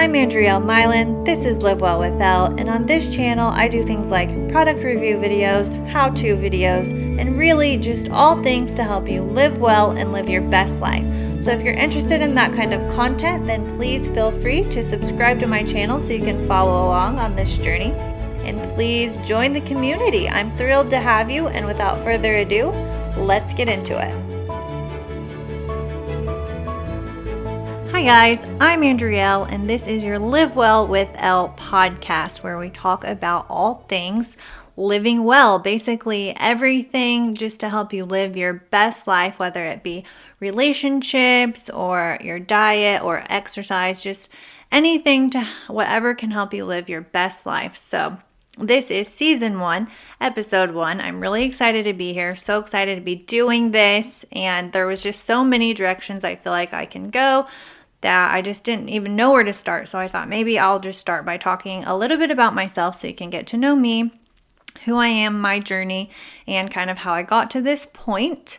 I'm Andrielle Mylan, this is Live Well with Elle, and on this channel I do things like product review videos, how-to videos, and really just all things to help you live well and live your best life. So if you're interested in that kind of content, then please feel free to subscribe to my channel so you can follow along on this journey. And please join the community. I'm thrilled to have you, and without further ado, let's get into it. Hi guys, I'm Andrielle, and this is your Live Well with Elle podcast, where we talk about all things living well, basically everything just to help you live your best life, whether it be relationships or your diet or exercise, just anything to whatever can help you live your best life. So this is season 1, episode 1. I'm really excited to be here, so excited to be doing this, and there was just so many directions I feel like I can go that I just didn't even know where to start. So I thought maybe I'll just start by talking a little bit about myself so you can get to know me, who I am, my journey, and kind of how I got to this point.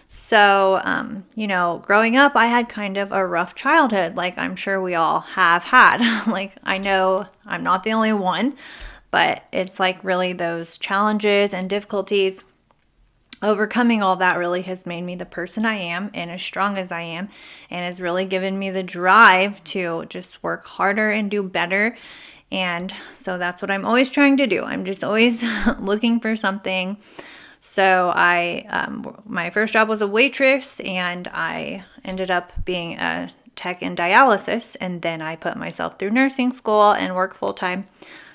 So, growing up, I had kind of a rough childhood, like I'm sure we all have had. Like, I know I'm not the only one, but it's like really those challenges and difficulties, overcoming all that really has made me the person I am and as strong as I am, and has really given me the drive to just work harder and do better. And so that's what I'm always trying to do. I'm just always looking for something. So my first job was a waitress, and I ended up being a tech in dialysis. And then I put myself through nursing school and work full time.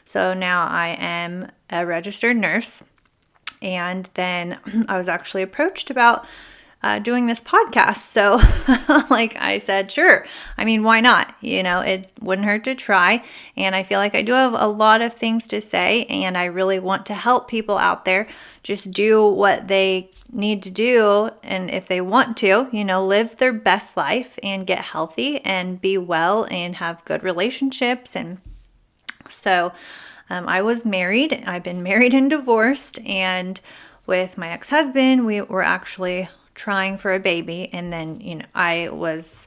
So now I am a registered nurse. And then I was actually approached about doing this podcast. So like I said, sure. I mean, why not? It wouldn't hurt to try. And I feel like I do have a lot of things to say, and I really want to help people out there just do what they need to do. And if they want to, live their best life and get healthy and be well and have good relationships. And so I was married. I've been married and divorced, and with my ex-husband, we were actually trying for a baby, and then, I was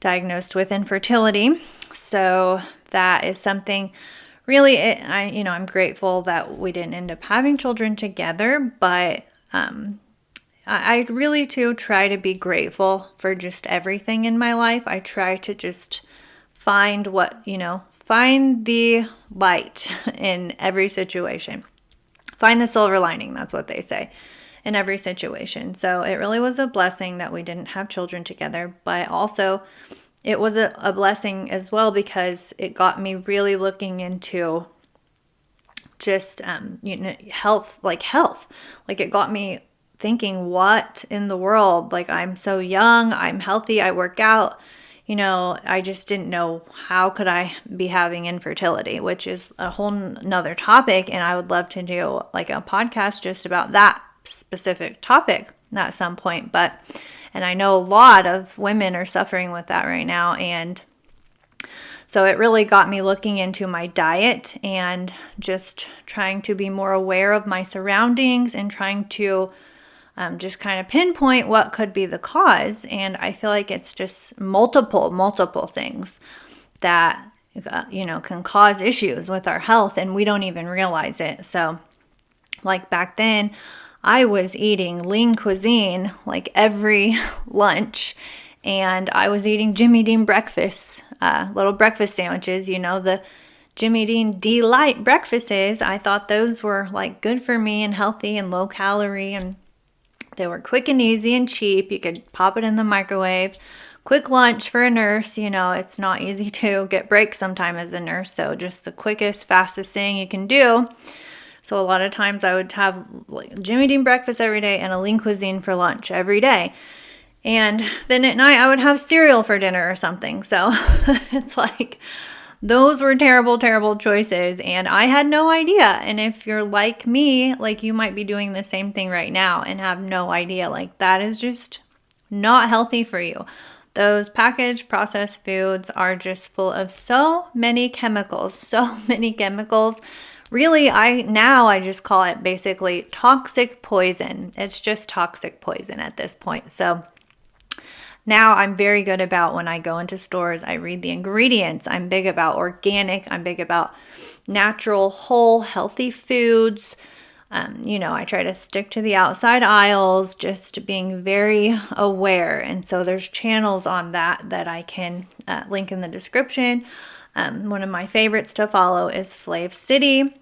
diagnosed with infertility. So that is something really, I'm grateful that we didn't end up having children together, but I really too try to be grateful for just everything in my life. I try to just find find the light in every situation. Find the silver lining, that's what they say, in every situation. So it really was a blessing that we didn't have children together, but also it was a blessing as well because it got me really looking into just, health. Like it got me thinking, what in the world? Like, I'm so young, I'm healthy, I work out. I just didn't know how could I be having infertility, which is a whole nother topic. And I would love to do like a podcast just about that specific topic at some point. And I know a lot of women are suffering with that right now. And so it really got me looking into my diet and just trying to be more aware of my surroundings and trying to just kind of pinpoint what could be the cause. And I feel like it's just multiple things that, can cause issues with our health, and we don't even realize it. So like back then, I was eating lean cuisine like every lunch, and I was eating Jimmy Dean breakfasts, little breakfast sandwiches, the Jimmy Dean Delight breakfasts. I thought those were like good for me and healthy and low calorie, and they were quick and easy and cheap. You could pop it in the microwave. Quick lunch for a nurse. It's not easy to get breaks sometime as a nurse. So just the quickest, fastest thing you can do. So a lot of times I would have like Jimmy Dean breakfast every day and a lean cuisine for lunch every day. And then at night I would have cereal for dinner or something. So it's like, those were terrible choices, and I had no idea. And if you're like me, like you might be doing the same thing right now and have no idea, like that is just not healthy for you. Those packaged processed foods are just full of so many chemicals. Really, I just call it basically toxic poison. It's just toxic poison at this point. So Now I'm very good about when I go into stores, I read the ingredients. I'm big about organic. I'm big about natural, whole, healthy foods. I try to stick to the outside aisles, just being very aware. And so there's channels on that I can link in the description. One of my favorites to follow is FlavCity.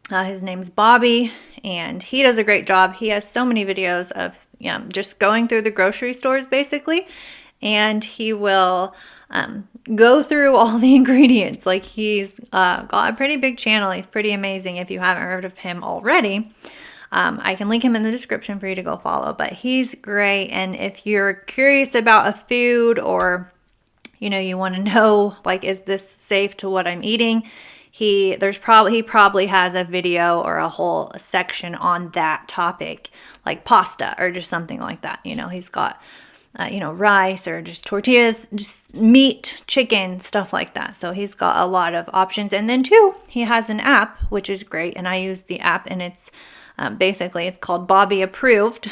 His name's Bobby, and he does a great job. He has so many videos of just going through the grocery stores, basically, and he will go through all the ingredients. Like, he's got a pretty big channel. He's pretty amazing. If you haven't heard of him already, I can link him in the description for you to go follow. But he's great, and if you're curious about a food, or you want to know, like, is this safe to what I'm eating? He probably has a video or a whole section on that topic, like pasta or just something like that. He's got, rice or just tortillas, just meat, chicken, stuff like that. So he's got a lot of options. And then too, he has an app, which is great. And I use the app, and it's basically, it's called Bobby Approved.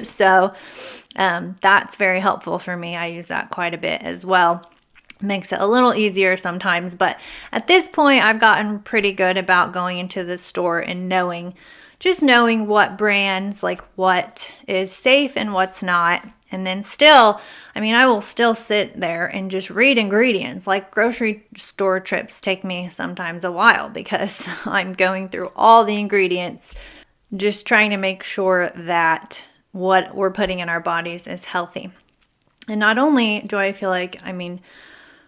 So that's very helpful for me. I use that quite a bit as well. Makes it a little easier sometimes, but at this point I've gotten pretty good about going into the store and knowing what brands, like what is safe and what's not. And then still, I will still sit there and just read ingredients. Like, grocery store trips take me sometimes a while because I'm going through all the ingredients, just trying to make sure that what we're putting in our bodies is healthy. And not only do I feel like,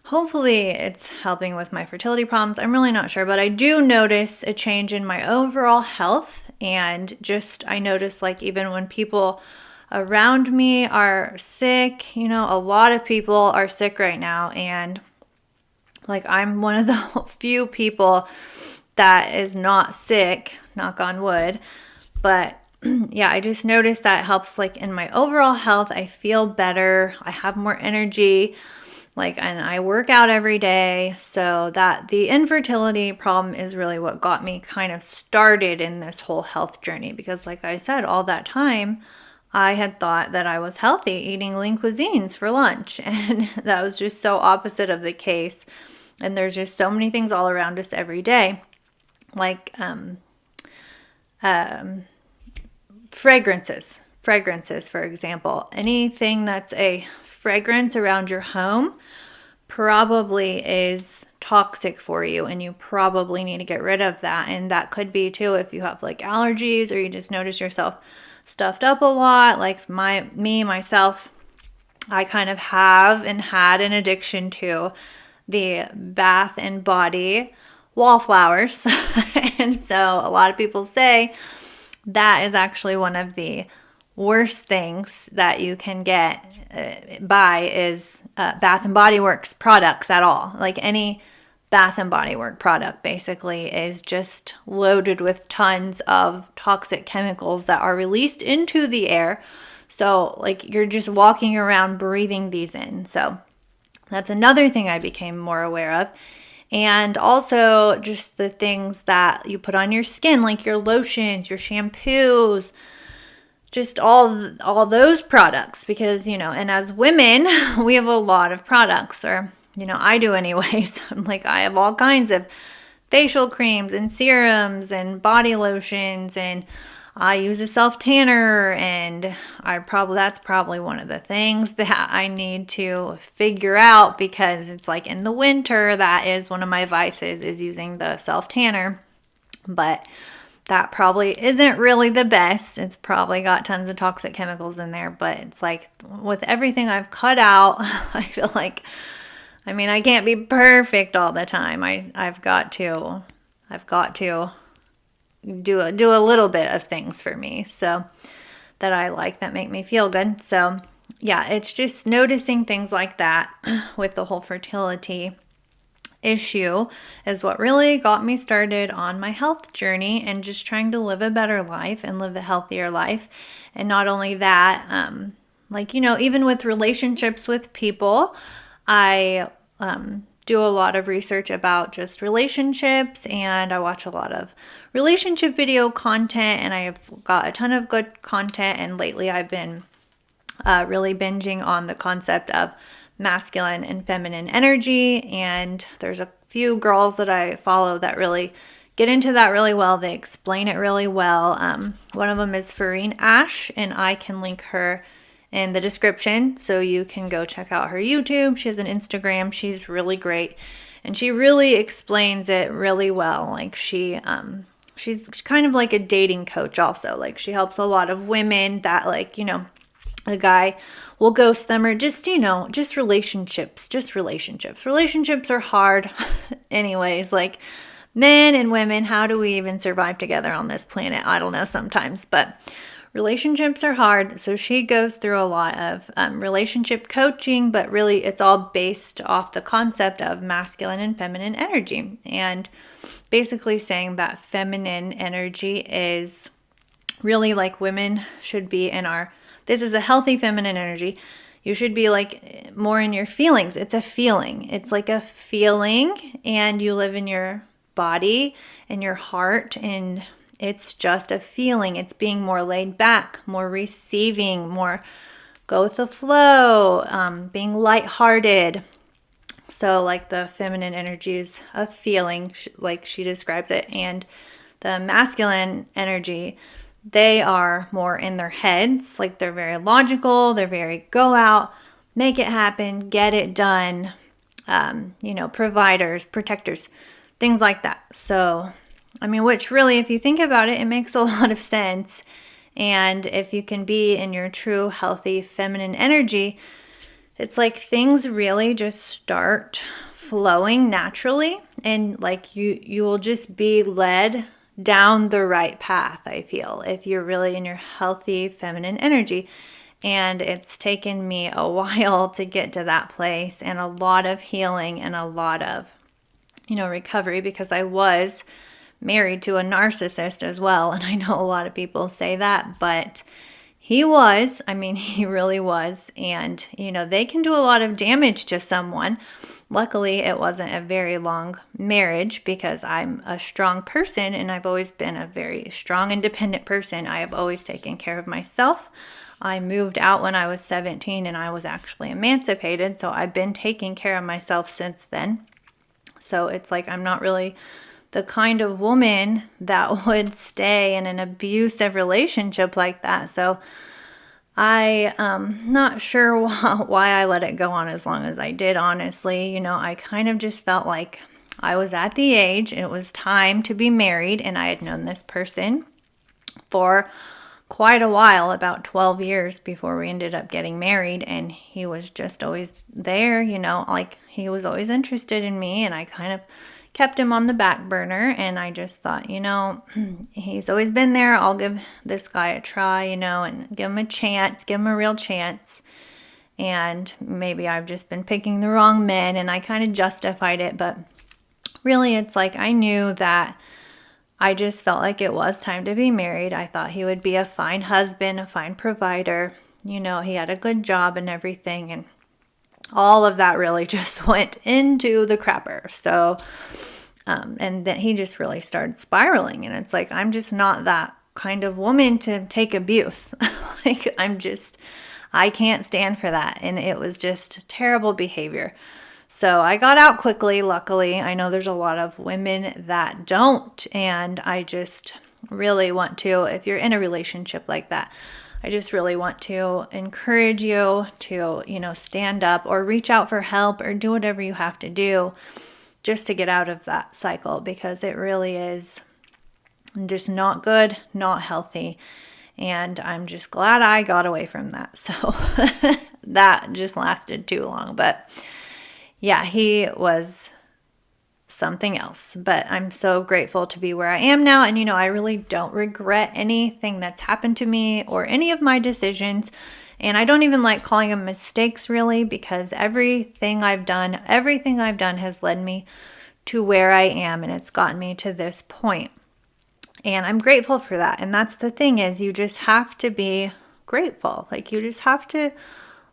hopefully it's helping with my fertility problems. I'm really not sure, but I do notice a change in my overall health. And I notice, like, even when people around me are sick, a lot of people are sick right now. And like, I'm one of the few people that is not sick, knock on wood. But yeah, I just noticed that helps, like, in my overall health. I feel better. I have more energy. And I work out every day, so that the infertility problem is really what got me kind of started in this whole health journey. Because, like I said, all that time, I had thought that I was healthy eating lean cuisines for lunch, and that was just so opposite of the case. And there's just so many things all around us every day, like fragrances, for example. Anything that's a fragrance around your home probably is toxic for you, and you probably need to get rid of that. And that could be too if you have, like, allergies, or you just notice yourself stuffed up a lot. Like myself, I kind of have and had an addiction to the Bath and Body wallflowers. And so a lot of people say that is actually one of the worst things that you can buy is Bath and Body Works products at all. Like, any Bath and Body Works product basically is just loaded with tons of toxic chemicals that are released into the air. So, like, you're just walking around breathing these in. So that's another thing I became more aware of. And also just the things that you put on your skin, like your lotions, your shampoos, just all those products. Because, and as women, we have a lot of products, or, I do anyways. I have all kinds of facial creams and serums and body lotions, and I use a self-tanner, and that's probably one of the things that I need to figure out, because it's like in the winter, that is one of my vices, is using the self-tanner. But that probably isn't really the best. It's probably got tons of toxic chemicals in there, but it's like with everything I've cut out, I feel like, I can't be perfect all the time. I've got to do a little bit of things for me, so that I like, that make me feel good. So yeah, it's just noticing things like that with the whole fertility issue is what really got me started on my health journey, and just trying to live a better life and live a healthier life. And not only that, even with relationships with people, I do a lot of research about just relationships, and I watch a lot of relationship video content, and I have got a ton of good content. And lately I've been really binging on the concept of masculine and feminine energy. And there's a few girls that I follow that really get into that really well. They explain it really well. One of them is Fareen Ash, and I can link her in the description so you can go check out her YouTube. She has an Instagram. She's really great, and she really explains it really well. Like she's kind of like a dating coach also. Like she helps a lot of women that a guy will ghost them, or just relationships. Relationships are hard anyways. Like men and women, how do we even survive together on this planet? I don't know sometimes, but relationships are hard. So she goes through a lot of relationship coaching, but really it's all based off the concept of masculine and feminine energy, and basically saying that feminine energy is really like women should be this is a healthy feminine energy. You should be like more in your feelings. It's a feeling. It's like a feeling, and you live in your body and your heart, and it's just a feeling. It's being more laid back, more receiving, more go with the flow, being lighthearted. So like the feminine energy is a feeling, like she describes it, and the masculine energy, they are more in their heads. Like they're very logical. They're very go out, make it happen, get it done, providers, protectors, things like that. So, which really, if you think about it, it makes a lot of sense. And if you can be in your true, healthy, feminine energy, it's like things really just start flowing naturally, and like you will just be led down the right path, I feel, if you're really in your healthy feminine energy. And it's taken me a while to get to that place, and a lot of healing and a lot of, recovery, because I was married to a narcissist as well. And I know a lot of people say that, but he really was. And, they can do a lot of damage to someone. Luckily, it wasn't a very long marriage, because I'm a strong person, and I've always been a very strong, independent person. I have always taken care of myself. I moved out when I was 17, and I was actually emancipated. So I've been taking care of myself since then. So it's like I'm not really the kind of woman that would stay in an abusive relationship like that. So I'm not sure why I let it go on as long as I did, honestly. I kind of just felt like I was at the age, and it was time to be married, and I had known this person for quite a while, about 12 years before we ended up getting married, and he was just always there, like he was always interested in me, and I kind of kept him on the back burner, and I just thought, he's always been there. I'll give this guy a try, and give him a chance, give him a real chance. And maybe I've just been picking the wrong men, and I kind of justified it, but really it's like I knew that I just felt like it was time to be married. I thought he would be a fine husband, a fine provider. He had a good job and everything, and all of that really just went into the crapper. So, and then he just really started spiraling, and it's like, I'm just not that kind of woman to take abuse. Like, I can't stand for that. And it was just terrible behavior. So I got out quickly, luckily. I know there's a lot of women that don't, and I just really want to, if you're in a relationship like that, I just really want to encourage you to, stand up or reach out for help or do whatever you have to do just to get out of that cycle, because it really is just not good, not healthy. And I'm just glad I got away from that. So that just lasted too long. But yeah, he was something else. But I'm so grateful to be where I am now. And, I really don't regret anything that's happened to me or any of my decisions. And I don't even like calling them mistakes, really, because everything I've done has led me to where I am, and it's gotten me to this point. And I'm grateful for that. And that's the thing, is you just have to be grateful. Like, you just have to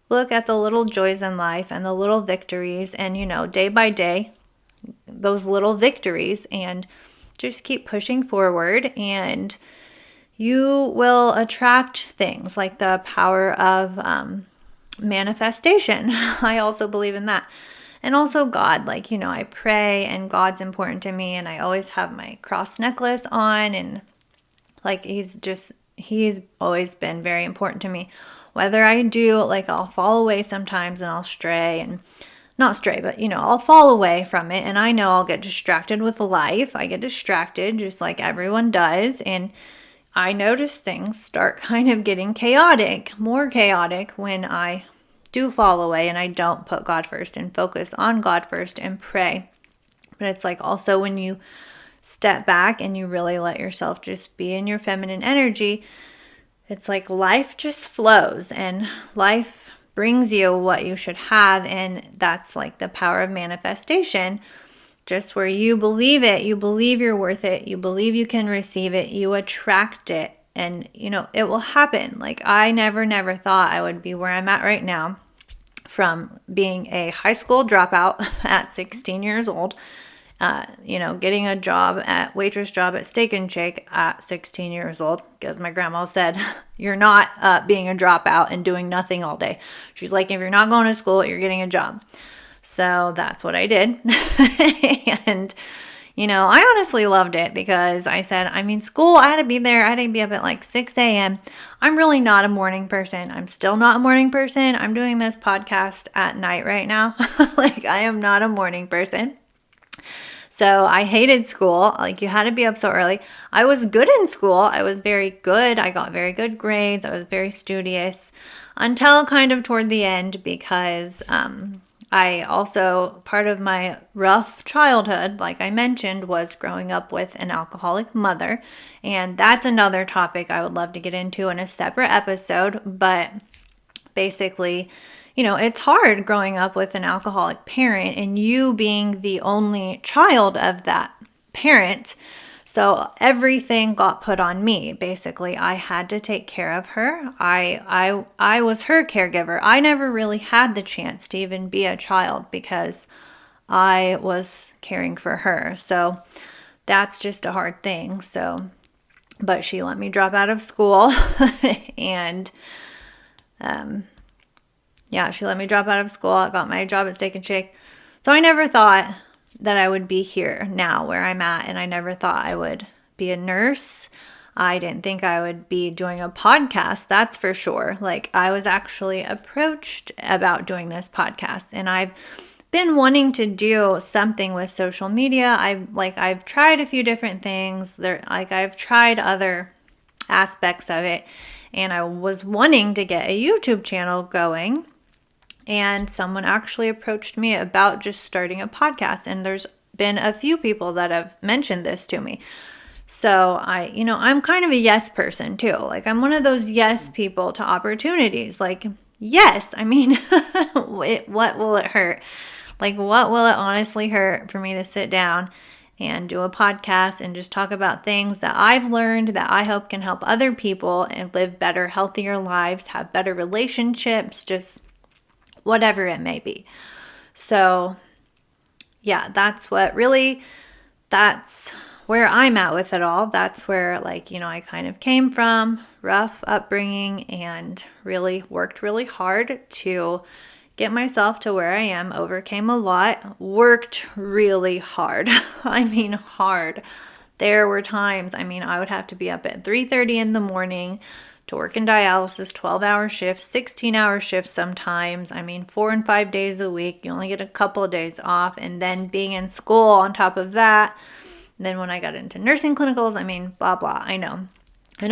look at the little joys in life and the little victories, and, day by day, those little victories, and just keep pushing forward. And you will attract things, like the power of manifestation. I also believe in that. And also God, like, I pray and God's important to me, and I always have my cross necklace on, and like he's always been very important to me. Whether I do, like, I'll fall away sometimes and I'll stray, and not stray, but I'll fall away from it, and I know I'll get distracted with life. I get distracted just like everyone does, and I notice things start kind of getting chaotic, more chaotic, when I do fall away and I don't put God first and focus on God first and pray. But it's like also when you step back and you really let yourself just be in your feminine energy, it's like life just flows and life brings you what you should have. And that's like the power of manifestation. Just where you believe it, you believe you're worth it, you believe you can receive it, you attract it, and it will happen. Like, I never thought I would be where I'm at right now, from being a high school dropout at 16 years old, getting a waitress job at Steak and Shake at 16 years old, because my grandma said, you're not being a dropout and doing nothing all day. She's like, if you're not going to school, you're getting a job. So that's what I did. And, I honestly loved it, because I said, school, I had to be there. I had to be up at like 6 a.m. I'm really not a morning person. I'm still not a morning person. I'm doing this podcast at night right now. Like, I am not a morning person. So I hated school. Like, you had to be up so early. I was good in school. I was very good. I got very good grades. I was very studious until kind of toward the end, because I also, part of my rough childhood, like I mentioned, was growing up with an alcoholic mother. And that's another topic I would love to get into in a separate episode. But basically, it's hard growing up with an alcoholic parent and you being the only child of that parent. So everything got put on me. Basically, I had to take care of her. I was her caregiver. I never really had the chance to even be a child, because I was caring for her. So that's just a hard thing. So, but she let me drop out of school and she let me drop out of school. I got my job at Steak and Shake. So I never thought that I would be here now where I'm at, and I never thought I would be a nurse. I didn't think I would be doing a podcast, that's for sure. Like, I was actually approached about doing this podcast, and I've been wanting to do something with social media. I've tried a few different things. I've tried other aspects of it, and I was wanting to get a YouTube channel going. And someone actually approached me about just starting a podcast. And there's been a few people that have mentioned this to me. So I'm kind of a yes person too. Like, I'm one of those yes people to opportunities. Like, yes, what will it hurt? Like, what will it honestly hurt for me to sit down and do a podcast and just talk about things that I've learned that I hope can help other people and live better, healthier lives, have better relationships, just whatever it may be. So yeah, that's where I'm at with it all. That's where, I kind of came from, rough upbringing, and really worked really hard to get myself to where I am, overcame a lot, worked really hard. Hard. There were times, I would have to be up at 3:30 in the morning to work in dialysis, 12-hour shifts, 16-hour shifts sometimes. 4 and 5 days a week. You only get a couple of days off, and then being in school on top of that. And then when I got into nursing clinicals, blah, blah. I know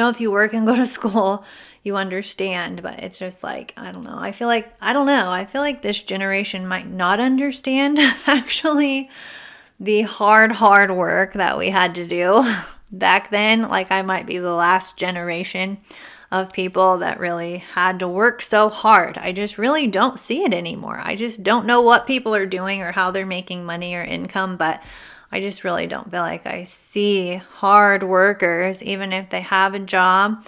if you work and go to school, you understand, but it's just like, I don't know. I feel like this generation might not understand actually the hard work that we had to do back then. Like, I might be the last generation of people that really had to work so hard. I just really don't see it anymore. I just don't know what people are doing or how they're making money or income, but I just really don't feel like I see hard workers, even if they have a job.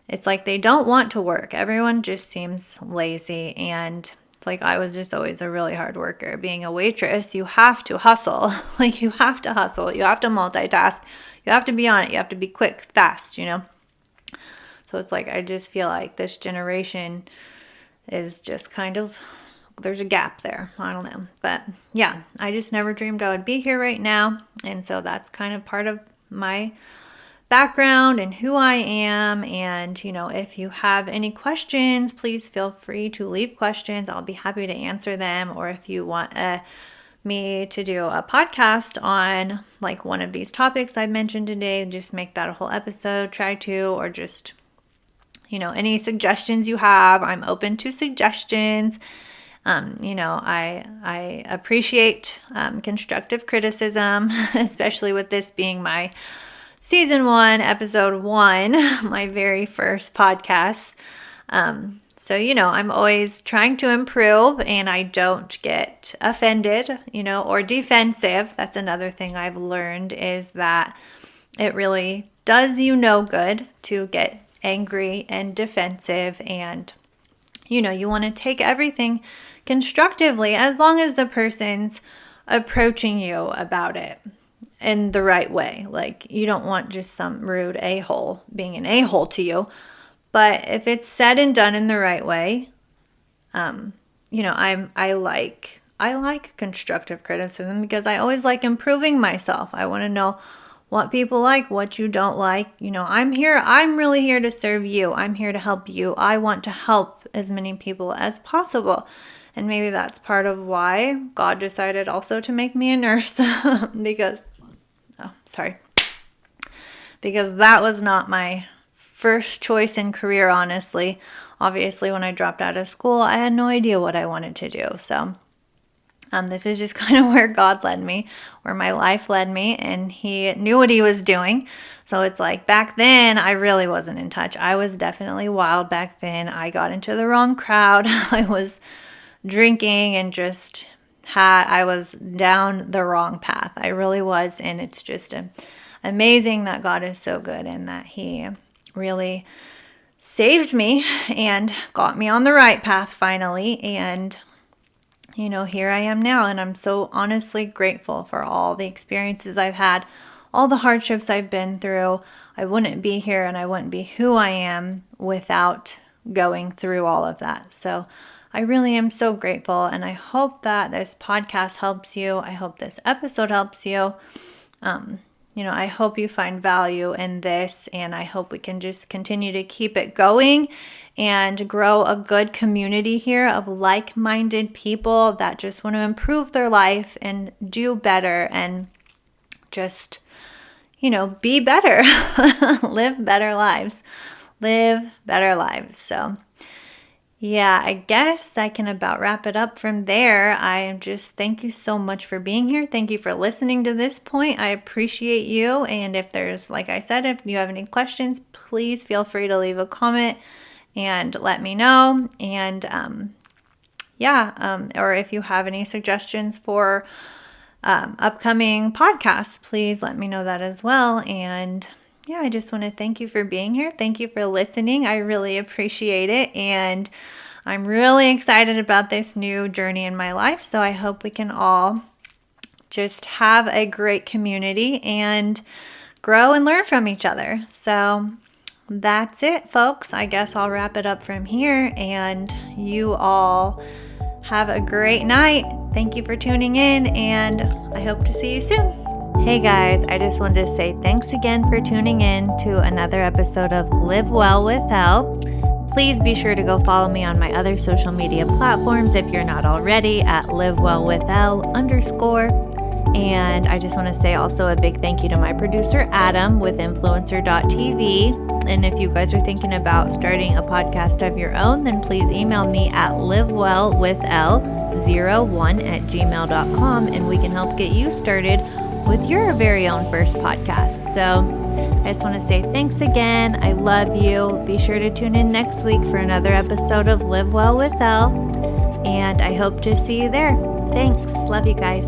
It's like they don't want to work. Everyone just seems lazy, and it's like I was just always a really hard worker. Being a waitress, you have to hustle. You have to hustle. You have to multitask. You have to be on it. You have to be quick, fast, So it's like, I just feel like this generation is just kind of, there's a gap there. I don't know. But yeah, I just never dreamed I would be here right now. And so that's kind of part of my background and who I am. And, if you have any questions, please feel free to leave questions. I'll be happy to answer them. Or if you want me to do a podcast on like one of these topics I mentioned today, just make that a whole episode, try to, or just, any suggestions you have. I'm open to suggestions. I appreciate constructive criticism, especially with this being my Season 1, Episode 1, my very first podcast. So, I'm always trying to improve, and I don't get offended, or defensive. That's another thing I've learned, is that it really does you no good to get angry and defensive. And, you want to take everything constructively as long as the person's approaching you about it in the right way. Like, you don't want just some rude a-hole being an a-hole to you. But if it's said and done in the right way, I like constructive criticism, because I always like improving myself. I want to know what people like, what you don't like. I'm really here to serve you. I'm here to help you. I want to help as many people as possible. And maybe that's part of why God decided also to make me a nurse, because that was not my first choice in career, honestly. Obviously, when I dropped out of school, I had no idea what I wanted to do. So this is just kind of where God led me, where my life led me, and he knew what he was doing. So it's like, back then, I really wasn't in touch. I was definitely wild back then. I got into the wrong crowd. I was drinking and I was down the wrong path. I really was. And it's just amazing that God is so good, and that he really saved me and got me on the right path finally. And here I am now, and I'm so honestly grateful for all the experiences I've had, all the hardships I've been through. I wouldn't be here, and I wouldn't be who I am without going through all of that. So I really am so grateful, and I hope that this podcast helps you. I hope this episode helps you. I hope you find value in this, and I hope we can just continue to keep it going and grow a good community here of like-minded people that just want to improve their life and do better, and just, be better, live better lives. So yeah, I guess I can about wrap it up from there. I just thank you so much for being here. Thank you for listening to this point. I appreciate you. And if there's, like I said, if you have any questions, please feel free to leave a comment and let me know. And or if you have any suggestions for upcoming podcasts, please let me know that as well. And I just want to thank you for being here. Thank you for listening. I really appreciate it. And I'm really excited about this new journey in my life. So I hope we can all just have a great community and grow and learn from each other. So that's it, folks. I guess I'll wrap it up from here. And you all have a great night. Thank you for tuning in, and I hope to see you soon. Hey guys, I just wanted to say thanks again for tuning in to another episode of Live Well with Elle. Please be sure to go follow me on my other social media platforms if you're not already, at livewellwithelle_. And I just want to say also a big thank you to my producer Adam with influencer.tv. And if you guys are thinking about starting a podcast of your own, then please email me at livewellwithelle01@gmail.com, and we can help get you started with your very own first podcast. So I just want to say thanks again. I love you. Be sure to tune in next week for another episode of Live Well with Elle, and I hope to see you there. Thanks. Love you guys.